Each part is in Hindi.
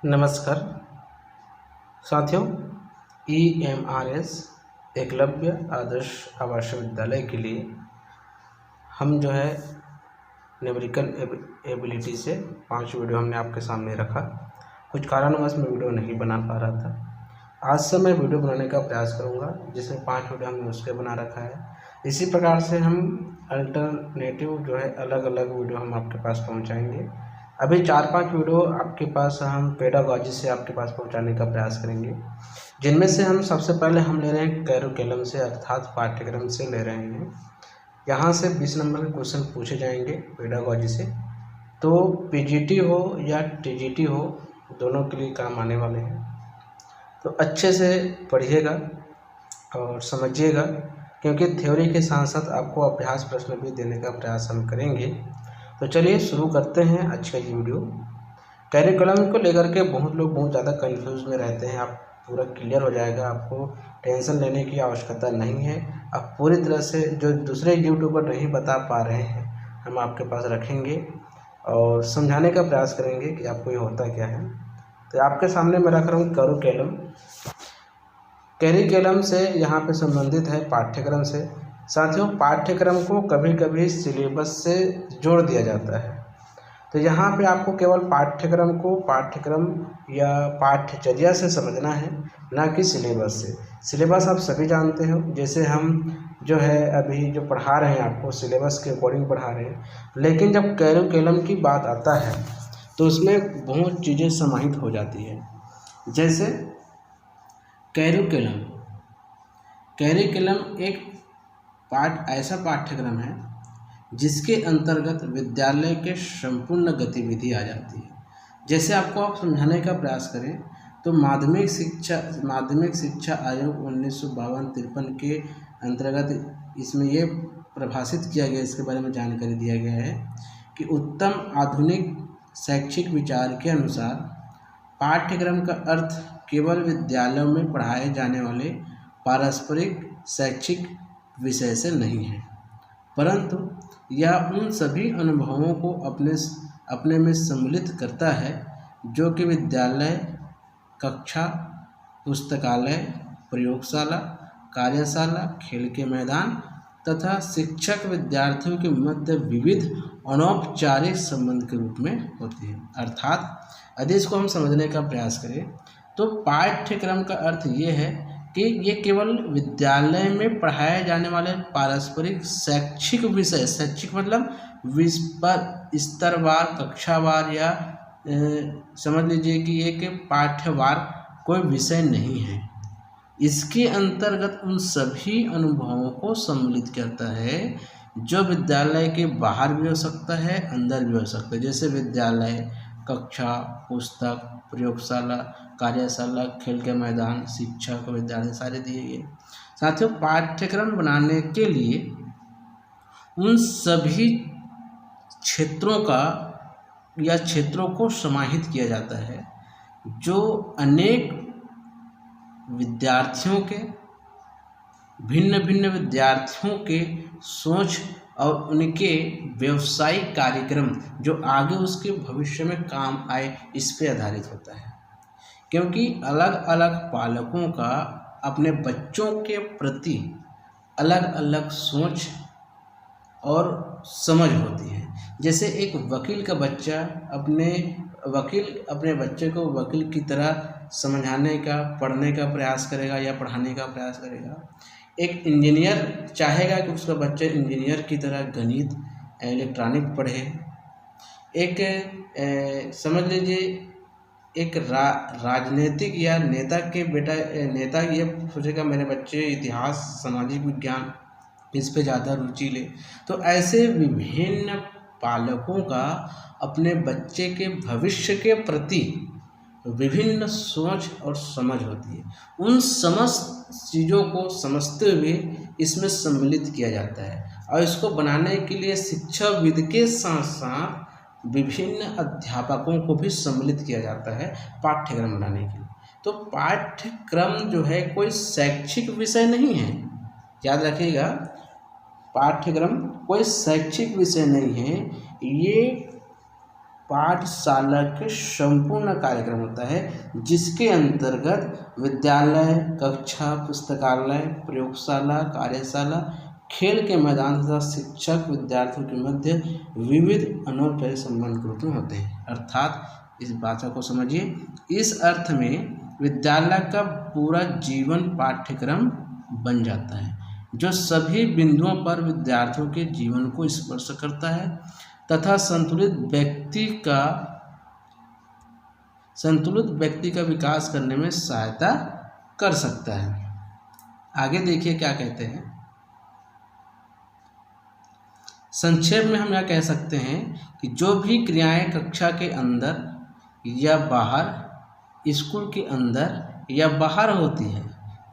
नमस्कार साथियों, EMRS एकलव्य आदर्श आवासीय विद्यालय के लिए हम न्यूमेरिकल एबिलिटी से 5 वीडियो हमने आपके सामने रखा। कुछ कारणवश मैं वीडियो नहीं बना पा रहा था। आज से मैं वीडियो बनाने का प्रयास करूंगा, जिसमें 5 वीडियो हमने उसके बना रखा है। इसी प्रकार से हम अल्टरनेटिव अलग अलग वीडियो हम आपके पास पहुंचाएंगे। अभी 4-5 वीडियो आपके पास हम पेडागॉजी से आपके पास पहुंचाने का प्रयास करेंगे, जिनमें से हम सबसे पहले हम ले रहे हैं करिकुलम से, अर्थात पाठ्यक्रम से ले रहे हैं। यहाँ से 20 नंबर के क्वेश्चन पूछे जाएंगे पेडागॉजी से। तो PGT हो या TGT हो, दोनों के लिए काम आने वाले हैं। तो अच्छे से पढ़िएगा और समझिएगा, क्योंकि थ्योरी के साथ साथ आपको अभ्यास प्रश्न भी देने का प्रयास हम करेंगे। तो चलिए शुरू करते हैं आज का ये वीडियो। करिकुलम को लेकर के बहुत लोग बहुत ज़्यादा कंफ्यूज में रहते हैं। आप पूरा क्लियर हो जाएगा, आपको टेंशन लेने की आवश्यकता नहीं है। आप पूरी तरह से जो दूसरे यूट्यूबर नहीं बता पा रहे हैं, हम आपके पास रखेंगे और समझाने का प्रयास करेंगे कि आपको ये होता क्या है। तो आपके सामने मैं रख रहा हूँ करिकुलम। करिकुलम से यहाँ पे संबंधित है पाठ्यक्रम से। साथियों, पाठ्यक्रम को कभी कभी सिलेबस से जोड़ दिया जाता है। तो यहाँ पे आपको केवल पाठ्यक्रम को पाठ्यक्रम या पाठ्यचर्या से समझना है, ना कि सिलेबस से। सिलेबस आप सभी जानते हो, जैसे हम अभी जो पढ़ा रहे हैं आपको सिलेबस के अकॉर्डिंग पढ़ा रहे हैं। लेकिन जब करिकुलम की बात आता है तो उसमें बहुत चीज़ें समाहित हो जाती है। जैसे करिकुलम एक ऐसा पाठ्यक्रम है जिसके अंतर्गत विद्यालय के संपूर्ण गतिविधि आ जाती है। जैसे आपको आप समझाने का प्रयास करें तो माध्यमिक शिक्षा आयोग 1952-53 के अंतर्गत इसमें ये परिभाषित किया गया, इसके बारे में जानकारी दिया गया है कि उत्तम आधुनिक शैक्षिक विचार के अनुसार पाठ्यक्रम का अर्थ केवल विद्यालयों में पढ़ाए जाने वाले पारस्परिक शैक्षिक विषय से नहीं है, परंतु यह उन सभी अनुभवों को अपने में सम्मिलित करता है जो कि विद्यालय, कक्षा, पुस्तकालय, प्रयोगशाला, कार्यशाला, खेल के मैदान तथा शिक्षक विद्यार्थियों के मध्य विविध अनौपचारिक संबंध के रूप में होती है। अर्थात यदि इसको हम समझने का प्रयास करें तो पाठ्यक्रम का अर्थ ये है कि ये केवल विद्यालय में पढ़ाए जाने वाले पारस्परिक शैक्षिक विषय, शैक्षिक मतलब स्तरवार, कक्षावार या समझ लीजिए कि एक पाठ्यवार कोई विषय नहीं है। इसके अंतर्गत उन सभी अनुभवों को सम्मिलित करता है जो विद्यालय के बाहर भी हो सकता है, अंदर भी हो सकता है। जैसे विद्यालय, कक्षा, पुस्तक, प्रयोगशाला, कार्यशाला, खेल के मैदान, शिक्षक, विद्यालय सारे दिए गए। साथियों, पाठ्यक्रम बनाने के लिए उन सभी क्षेत्रों को समाहित किया जाता है जो अनेक विद्यार्थियों के, भिन्न भिन्न विद्यार्थियों के सोच और उनके व्यवसायिक कार्यक्रम जो आगे उसके भविष्य में काम आए, इस पे आधारित होता है। क्योंकि अलग अलग पालकों का अपने बच्चों के प्रति अलग अलग सोच और समझ होती है। जैसे एक वकील का बच्चा अपने बच्चे को वकील की तरह समझाने का, पढ़ने का प्रयास करेगा या पढ़ाने का प्रयास करेगा। एक इंजीनियर चाहेगा कि उसका बच्चा इंजीनियर की तरह गणित, इलेक्ट्रॉनिक पढ़े। एक समझ लीजिए एक राजनीतिक या नेता ये सोचेगा मेरे बच्चे इतिहास, सामाजिक विज्ञान इस पे ज़्यादा रुचि ले। तो ऐसे विभिन्न पालकों का अपने बच्चे के भविष्य के प्रति विभिन्न सोच और समझ होती है। उन समस्त चीज़ों को समझते हुए इसमें सम्मिलित किया जाता है और इसको बनाने के लिए शिक्षाविद के साथ साथ विभिन्न अध्यापकों को भी सम्मिलित किया जाता है पाठ्यक्रम बनाने के लिए। तो पाठ्यक्रम कोई शैक्षिक विषय नहीं है, याद रखिएगा। पाठ्यक्रम कोई शैक्षिक विषय नहीं है, ये पाठशाला के संपूर्ण कार्यक्रम होता है, जिसके अंतर्गत विद्यालय, कक्षा, पुस्तकालय, प्रयोगशाला, कार्यशाला, खेल के मैदान तथा शिक्षक विद्यार्थियों के मध्य विविध अनौपचारिक संबंध के रूप में होते हैं। अर्थात इस भाषा को समझिए, इस अर्थ में विद्यालय का पूरा जीवन पाठ्यक्रम बन जाता है, जो सभी बिंदुओं पर विद्यार्थियों के जीवन को स्पर्श करता है तथा संतुलित व्यक्ति का विकास करने में सहायता कर सकता है। आगे देखिए क्या कहते हैं। संक्षेप में हम यह कह सकते हैं कि जो भी क्रियाएं कक्षा के अंदर या बाहर, स्कूल के अंदर या बाहर होती है,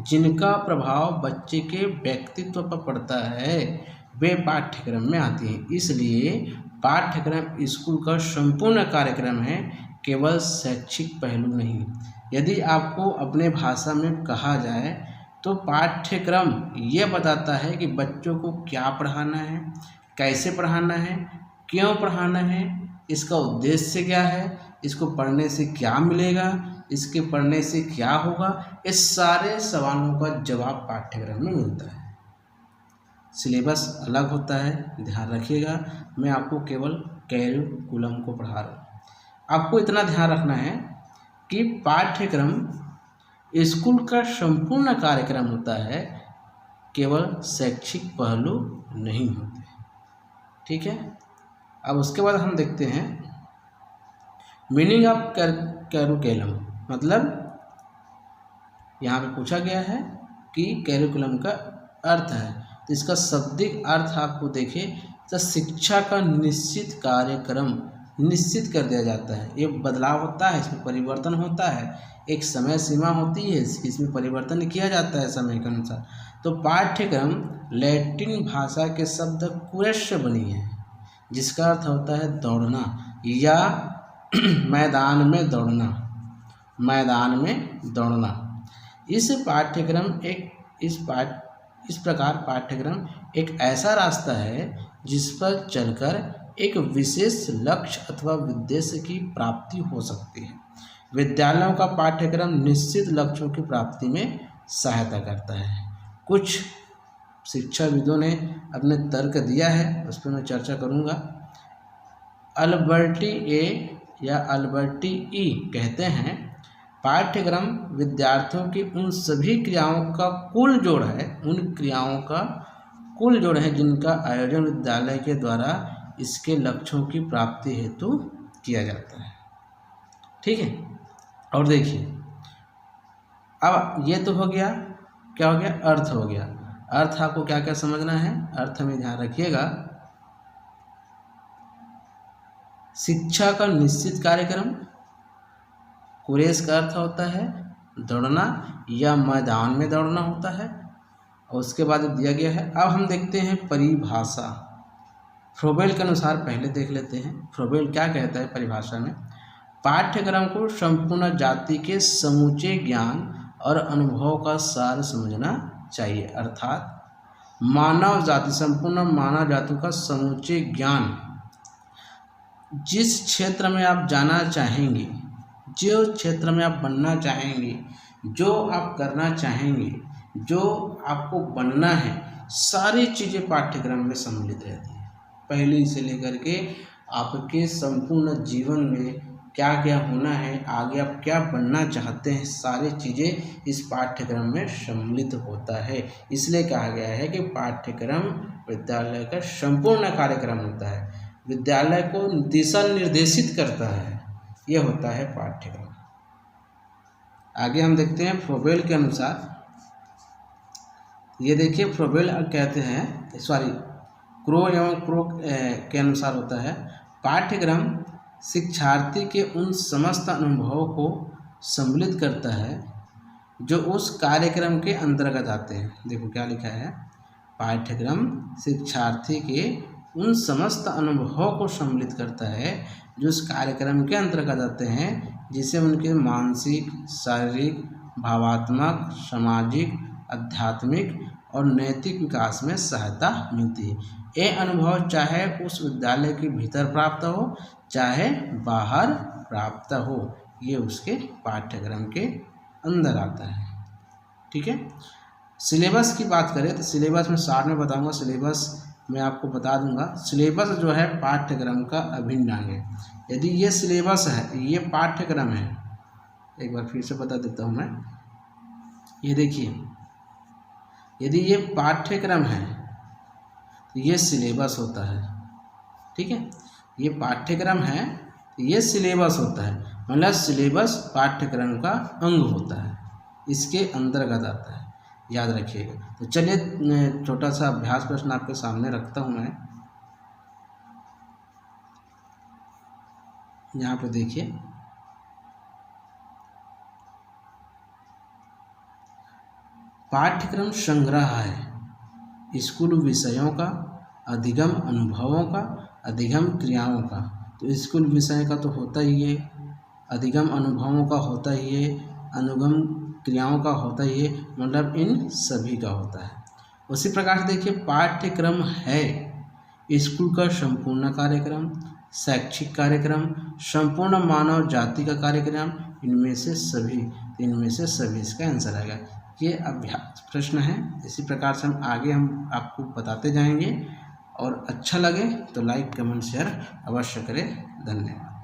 जिनका प्रभाव बच्चे के व्यक्तित्व पर पड़ता है, वे पाठ्यक्रम में आती हैं। इसलिए पाठ्यक्रम स्कूल का संपूर्ण कार्यक्रम है, केवल शैक्षिक पहलू नहीं। यदि आपको अपने भाषा में कहा जाए तो पाठ्यक्रम ये बताता है कि बच्चों को क्या पढ़ाना है, कैसे पढ़ाना है, क्यों पढ़ाना है, इसका उद्देश्य क्या है, इसको पढ़ने से क्या मिलेगा, इसके पढ़ने से क्या होगा। इस सारे सवालों का जवाब पाठ्यक्रम में मिलता है। सिलेबस अलग होता है, ध्यान रखिएगा। मैं आपको केवल कैरिकुलम को पढ़ा रहा हूँ। आपको इतना ध्यान रखना है कि पाठ्यक्रम स्कूल का संपूर्ण कार्यक्रम होता है, केवल शैक्षिक पहलू नहीं होते। ठीक है, अब उसके बाद हम देखते हैं मीनिंग ऑफ कैरिकुलम। मतलब यहाँ पे पूछा गया है कि कैरिकुलम का अर्थ है, तो इसका शाब्दिक अर्थ आपको देखें तो शिक्षा का निश्चित कार्यक्रम निश्चित कर दिया जाता है। ये बदलाव होता है, इसमें परिवर्तन होता है, एक समय सीमा होती है, इसमें परिवर्तन किया जाता है समय के अनुसार। तो पाठ्यक्रम लैटिन भाषा के शब्द कुरेश से बनी है, जिसका अर्थ होता है दौड़ना या मैदान में दौड़ना, मैदान में दौड़ना। इस प्रकार पाठ्यक्रम एक ऐसा रास्ता है जिस पर चलकर एक विशेष लक्ष्य अथवा उद्देश्य की प्राप्ति हो सकती है। विद्यालयों का पाठ्यक्रम निश्चित लक्ष्यों की प्राप्ति में सहायता करता है। कुछ शिक्षाविदों ने अपने तर्क दिया है, उस पर मैं चर्चा करूँगा। अल्बर्टी ए या अल्बर्टी ई कहते हैं, पाठ्यक्रम विद्यार्थियों की उन सभी क्रियाओं का कुल जोड़ है, उन क्रियाओं का कुल जोड़ है जिनका आयोजन विद्यालय के द्वारा इसके लक्ष्यों की प्राप्ति हेतु किया जाता है। ठीक है, और देखिए अब ये तो हो गया, क्या हो गया, अर्थ हो गया। अर्थ आपको क्या क्या समझना है, अर्थ में ध्यान रखिएगा। शिक्षा का निश्चित कार्यक्रम, कुरेश का अर्थ होता है दौड़ना या मैदान में दौड़ना होता है, और उसके बाद दिया गया है। अब हम देखते हैं परिभाषा। फ्रोबेल के अनुसार पहले देख लेते हैं, फ्रोबेल क्या कहता है परिभाषा में। पाठ्यक्रम को संपूर्ण जाति के समूचे ज्ञान और अनुभव का सार समझना चाहिए। अर्थात मानव जाति, संपूर्ण मानव जाति का समूचे ज्ञान, जिस क्षेत्र में आप जाना चाहेंगे, जो क्षेत्र में आप बनना चाहेंगे, जो आप करना चाहेंगे, जो आपको बनना है, सारी चीज़ें पाठ्यक्रम में सम्मिलित रहती है। पहली से लेकर के आपके संपूर्ण जीवन में क्या क्या होना है, आगे आप क्या बनना चाहते हैं, सारी चीज़ें इस पाठ्यक्रम में सम्मिलित होता है। इसलिए कहा गया है कि पाठ्यक्रम विद्यालय का संपूर्ण कार्यक्रम होता है, विद्यालय को दिशा निर्देशित करता है, यह होता है पाठ्यक्रम। आगे हम देखते हैं फ्रोबेल के अनुसार। ये देखिए फ्रोबेल कहते हैं, क्रो एवं क्रो के अनुसार होता है, पाठ्यक्रम शिक्षार्थी के उन समस्त अनुभवों को सम्मिलित करता है जो उस कार्यक्रम के अंतर्गत आते हैं। देखो क्या लिखा है, पाठ्यक्रम शिक्षार्थी के उन समस्त अनुभवों को सम्मिलित करता है जो उस कार्यक्रम के अंतर्गत आते हैं, जिससे उनके मानसिक, शारीरिक, भावात्मक, सामाजिक, आध्यात्मिक और नैतिक विकास में सहायता मिलती है। ये अनुभव चाहे उस विद्यालय के भीतर प्राप्त हो, चाहे बाहर प्राप्त हो, ये उसके पाठ्यक्रम के अंदर आता है। ठीक है। सिलेबस की बात करें तो सिलेबस में शॉर्ट में बताऊंगा, सिलेबस मैं आपको बता दूंगा। सिलेबस जो है पाठ्यक्रम का अभिन्न अंग है। यदि ये सिलेबस है, ये पाठ्यक्रम है, एक बार फिर से बता देता हूँ मैं। ये देखिए, यदि ये पाठ्यक्रम है तो ये सिलेबस होता है। ठीक है, ये पाठ्यक्रम है, ये सिलेबस होता है, मतलब सिलेबस पाठ्यक्रम का अंग होता है, इसके अंतर्गत आता है, याद रखिएगा। तो चलिए छोटा सा अभ्यास प्रश्न आपके सामने रखता हूँ मैं। यहाँ पे देखिए, पाठ्यक्रम संग्रह है स्कूल विषयों का, अधिगम अनुभवों का, अधिगम क्रियाओं का। तो स्कूल विषय का तो होता ही है, अधिगम अनुभवों का होता ही है, अनुगम क्रियाओं का होता ही है, मतलब इन सभी का होता है। उसी प्रकार से देखिए, पाठ्यक्रम है स्कूल का संपूर्ण कार्यक्रम, शैक्षिक कार्यक्रम, संपूर्ण मानव जाति का कार्यक्रम, इनमें से सभी इसका आंसर आएगा। ये अभ्यास प्रश्न है। इसी प्रकार से हम आपको बताते जाएंगे, और अच्छा लगे तो लाइक कमेंट शेयर अवश्य करें। धन्यवाद।